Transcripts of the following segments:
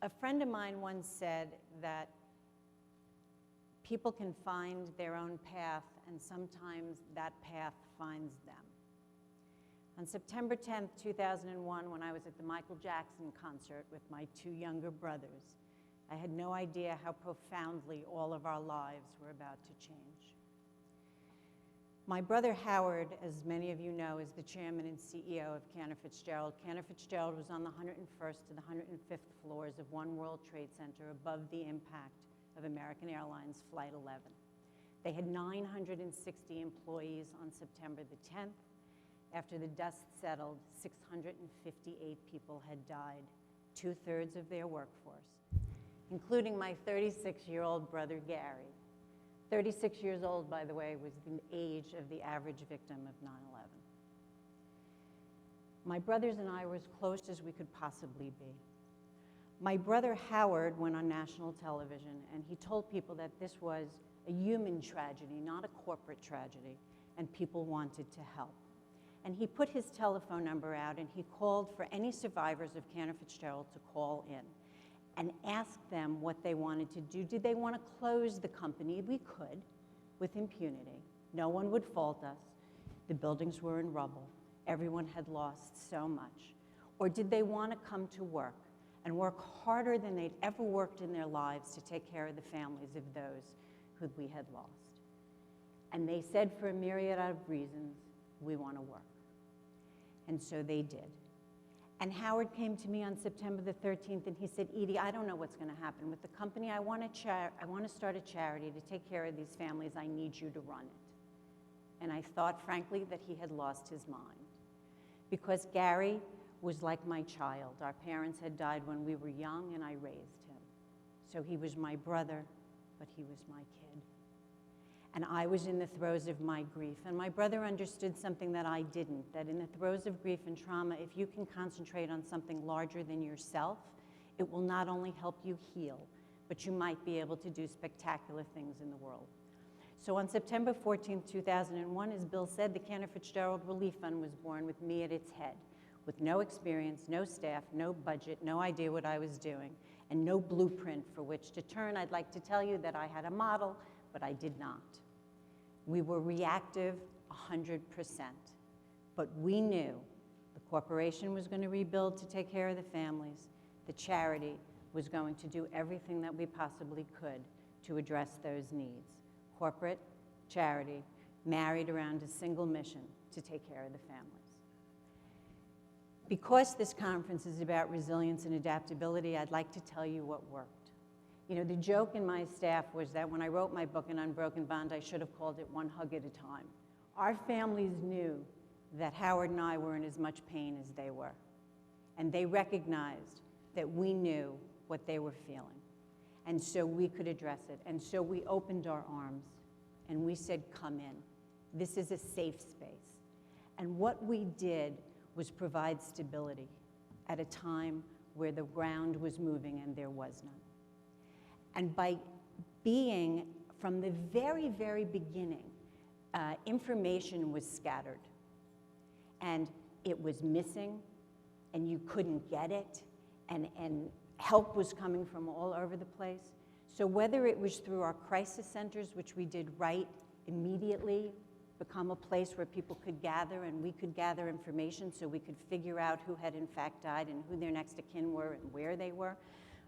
A friend of mine once said that people can find their own path, and sometimes that path finds them. On September 10th, 2001, when I was at the Michael Jackson concert with my two younger brothers, I had no idea how profoundly all of our lives were about to change. My brother Howard, as many of you know, is the chairman and CEO of Cantor Fitzgerald. Cantor Fitzgerald was on the 101st to the 105th floors of One World Trade Center above the impact of American Airlines Flight 11. They had 960 employees on September the 10th. After the dust settled, 658 people had died, 2/3 of their workforce, including my 36-year-old brother Gary. 36 years old, by the way, was the age of the average victim of 9/11. My brothers and I were as close as we could possibly be. My brother Howard went on national television and he told people that this was a human tragedy, not a corporate tragedy, and people wanted to help. And he put his telephone number out and he called for any survivors of Cantor Fitzgerald to call in and ask them what they wanted to do. Did they want to close the company? We could, with impunity. No one would fault us. The buildings were in rubble. Everyone had lost so much. Or did they want to come to work and work harder than they'd ever worked in their lives to take care of the families of those who we had lost? And they said, for a myriad of reasons, we want to work. And so they did. And Howard came to me on September the 13th and he said, Edie, I don't know what's going to happen with the company. I want to start a charity to take care of these families. I need you to run it. And I thought, frankly, that he had lost his mind. Because Gary was like my child. Our parents had died when we were young and I raised him. So he was my brother, but he was my kid. And I was in the throes of my grief. And my brother understood something that I didn't, that in the throes of grief and trauma, if you can concentrate on something larger than yourself, it will not only help you heal, but you might be able to do spectacular things in the world. So on September 14th, 2001, as Bill said, the Cantor Fitzgerald Relief Fund was born with me at its head, with no experience, no staff, no budget, no idea what I was doing, and no blueprint for which to turn. I'd like to tell you that I had a model, but I did not. We were reactive 100%, but we knew the corporation was going to rebuild to take care of the families. The charity was going to do everything that we possibly could to address those needs. Corporate, charity, married around a single mission to take care of the families. Because this conference is about resilience and adaptability, I'd like to tell you what worked. You know, the joke in my staff was that when I wrote my book, An Unbroken Bond, I should have called it One Hug at a Time. Our families knew that Howard and I were in as much pain as they were. And they recognized that we knew what they were feeling. And so we could address it. And so we opened our arms and we said, come in. This is a safe space. And what we did was provide stability at a time where the ground was moving and there was none. And by being, from the very, very beginning, information was scattered. And it was missing, and you couldn't get it, and help was coming from all over the place. So whether it was through our crisis centers, which we did right immediately, become a place where people could gather and we could gather information so we could figure out who had in fact died and who their next of kin were and where they were.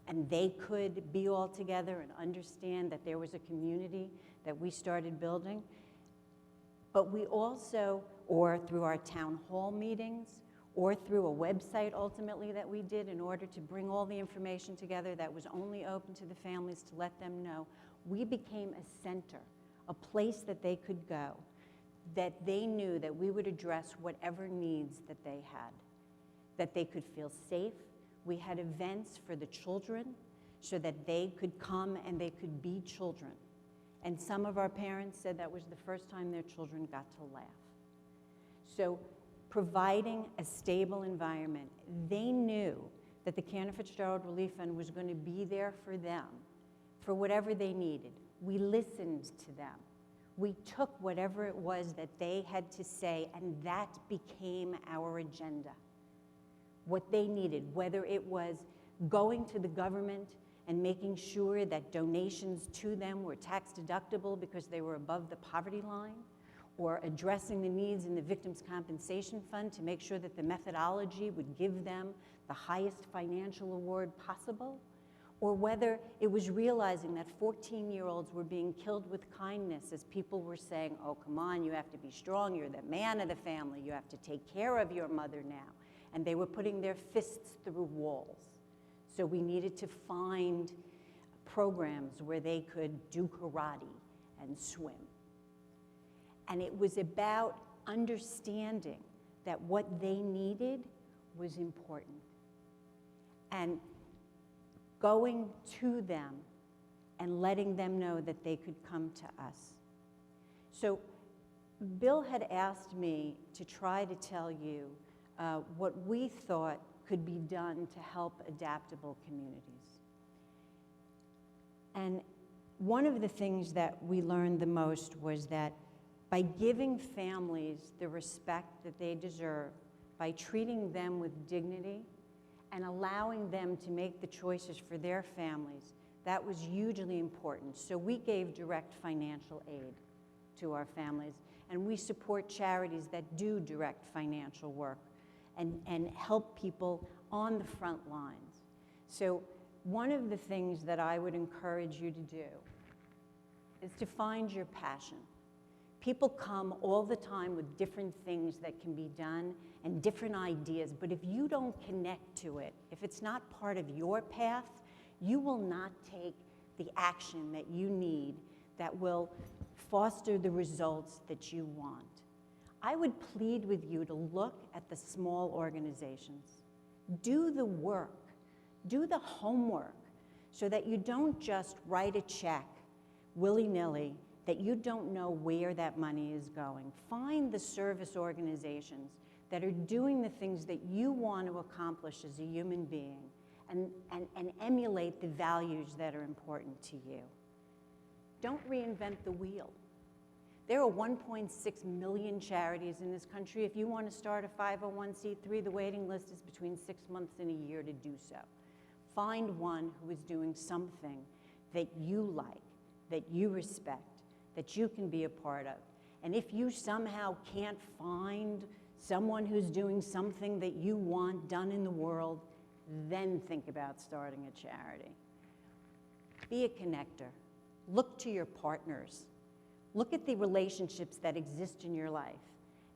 And they could be all together and understand that there was a community that we started building. But we also, or through our town hall meetings, or through a website ultimately that we did in order to bring all the information together that was only open to the families to let them know, we became a center, a place that they could go, that they knew that we would address whatever needs that they had, that they could feel safe. We had events for the children so that they could come and they could be children. And some of our parents said that was the first time their children got to laugh. So providing a stable environment, they knew that the Cantor Fitzgerald Relief Fund was going to be there for them, for whatever they needed. We listened to them. We took whatever it was that they had to say, and that became our agenda. What they needed, whether it was going to the government and making sure that donations to them were tax deductible because they were above the poverty line, or addressing the needs in the Victims' Compensation Fund to make sure that the methodology would give them the highest financial award possible, or whether it was realizing that 14-year-olds were being killed with kindness as people were saying, oh, come on, you have to be strong, you're the man of the family, you have to take care of your mother now. And they were putting their fists through walls. So we needed to find programs where they could do karate and swim. And it was about understanding that what they needed was important. And going to them and letting them know that they could come to us. So Bill had asked me to try to tell you what we thought could be done to help adaptable communities. And one of the things that we learned the most was that by giving families the respect that they deserve, by treating them with dignity, and allowing them to make the choices for their families, that was hugely important. So we gave direct financial aid to our families, and we support charities that do direct financial work and help people on the front lines. So one of the things that I would encourage you to do is to find your passion. People come all the time with different things that can be done and different ideas, but if you don't connect to it, if it's not part of your path, you will not take the action that you need that will foster the results that you want. I would plead with you to look at the small organizations. Do the work, do the homework, so that you don't just write a check willy-nilly that you don't know where that money is going. Find the service organizations that are doing the things that you want to accomplish as a human being and emulate the values that are important to you. Don't reinvent the wheel. There are 1.6 million charities in this country. If you want to start a 501c3, the waiting list is between 6 months and a year to do so. Find one who is doing something that you like, that you respect, that you can be a part of. And if you somehow can't find someone who's doing something that you want done in the world, then think about starting a charity. Be a connector. Look to your partners. Look at the relationships that exist in your life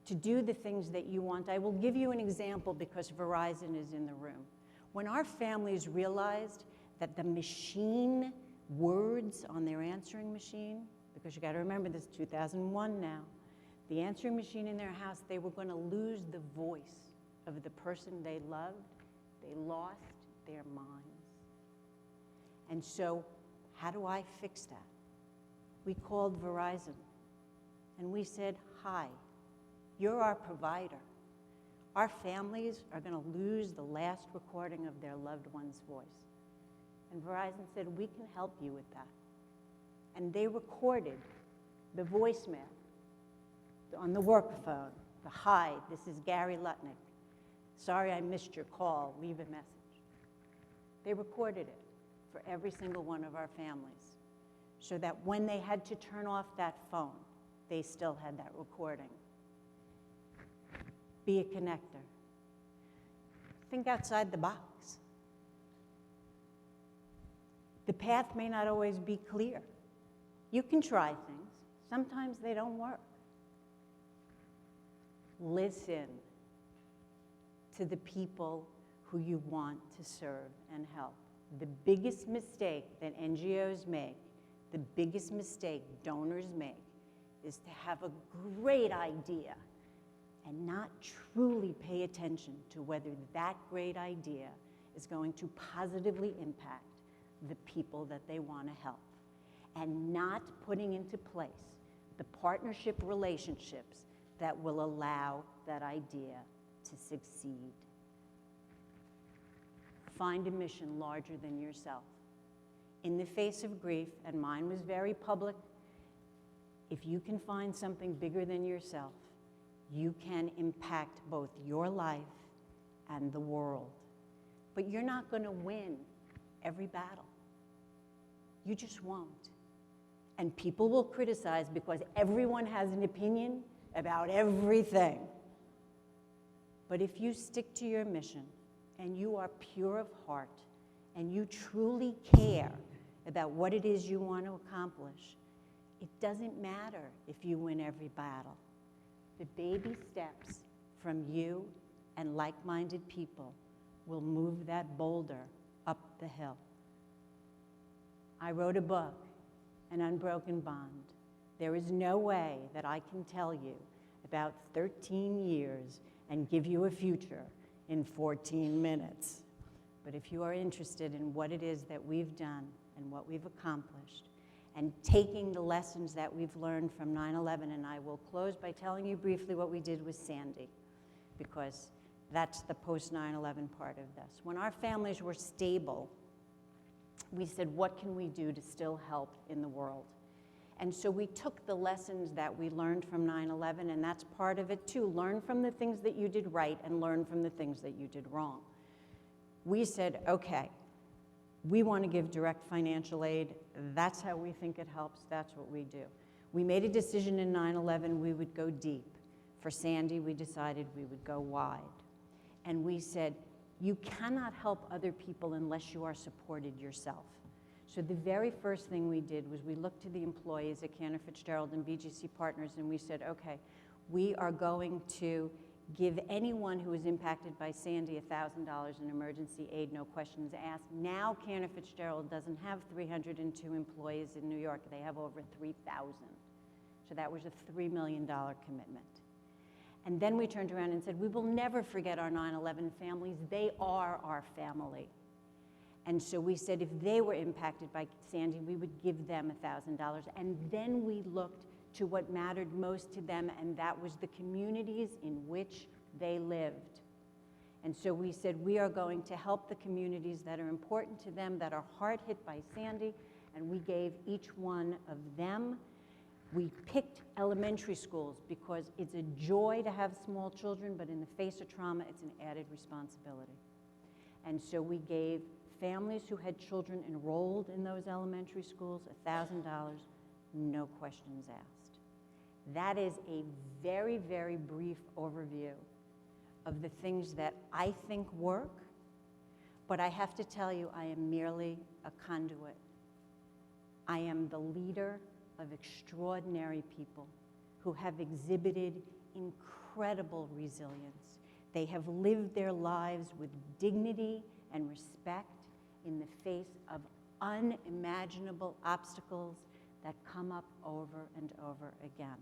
to do the things that you want. I will give you an example because Verizon is in the room. When our families realized that the machine words on their answering machine, because you got to remember this, 2001 now, the answering machine in their house, they were going to lose the voice of the person they loved. They lost their minds. And so, how do I fix that? We called Verizon and we said, hi, you're our provider. Our families are going to lose the last recording of their loved one's voice. And Verizon said, we can help you with that. And they recorded the voicemail on the work phone, the hi, this is Gary Lutnick. Sorry I missed your call, leave a message. They recorded it for every single one of our families so that when they had to turn off that phone, they still had that recording. Be a connector. Think outside the box. The path may not always be clear. You can try things. Sometimes they don't work. Listen to the people who you want to serve and help. The biggest mistake that NGOs make, the biggest mistake donors make, is to have a great idea and not truly pay attention to whether that great idea is going to positively impact the people that they want to help, and not putting into place the partnership relationships that will allow that idea to succeed. Find a mission larger than yourself. In the face of grief, and mine was very public, if you can find something bigger than yourself, you can impact both your life and the world. but you're not going to win every battle. You just won't. And people will criticize because everyone has an opinion about everything. But if you stick to your mission and you are pure of heart and you truly care about what it is you want to accomplish, it doesn't matter if you win every battle. The baby steps from you and like-minded people will move that boulder up the hill. I wrote a book, An Unbroken Bond. There is no way that I can tell you about 13 years and give you a future in 14 minutes. But if you are interested in what it is that we've done and what we've accomplished, and taking the lessons that we've learned from 9/11, and I will close by telling you briefly what we did with Sandy, because that's the post-9/11 part of this. When our families were stable, we said, what can we do to still help in the world? And so we took the lessons that we learned from 9/11, and that's part of it too. Learn from the things that you did right and learn from the things that you did wrong. We said, okay, we want to give direct financial aid. That's how we think it helps. That's what we do. We made a decision in 9/11 we would go deep. For Sandy, we decided we would go wide. And we said, you cannot help other people unless you are supported yourself. So the very first thing we did was we looked to the employees at Cantor Fitzgerald and BGC Partners, and we said, okay, we are going to give anyone who was impacted by Sandy $1,000 in emergency aid, no questions asked. Now Cantor Fitzgerald doesn't have 302 employees in New York. They have over 3,000. So that was a $3 million commitment. And then we turned around and said, we will never forget our 9/11 families. They are our family. And so we said if they were impacted by Sandy, we would give them $1,000. And then we looked to what mattered most to them, and that was the communities in which they lived. And so we said we are going to help the communities that are important to them, that are hard hit by Sandy, and we gave each one of them. We picked elementary schools because it's a joy to have small children, but in the face of trauma, it's an added responsibility. And so we gave families who had children enrolled in those elementary schools $1,000, no questions asked. That is a very, very brief overview of the things that I think work, but I have to tell you, I am merely a conduit. I am the leader of extraordinary people who have exhibited incredible resilience. They have lived their lives with dignity and respect in the face of unimaginable obstacles that come up over and over again.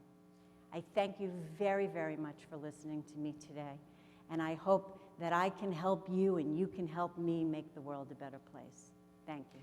I thank you very, very much for listening to me today, and I hope that I can help you and you can help me make the world a better place. Thank you.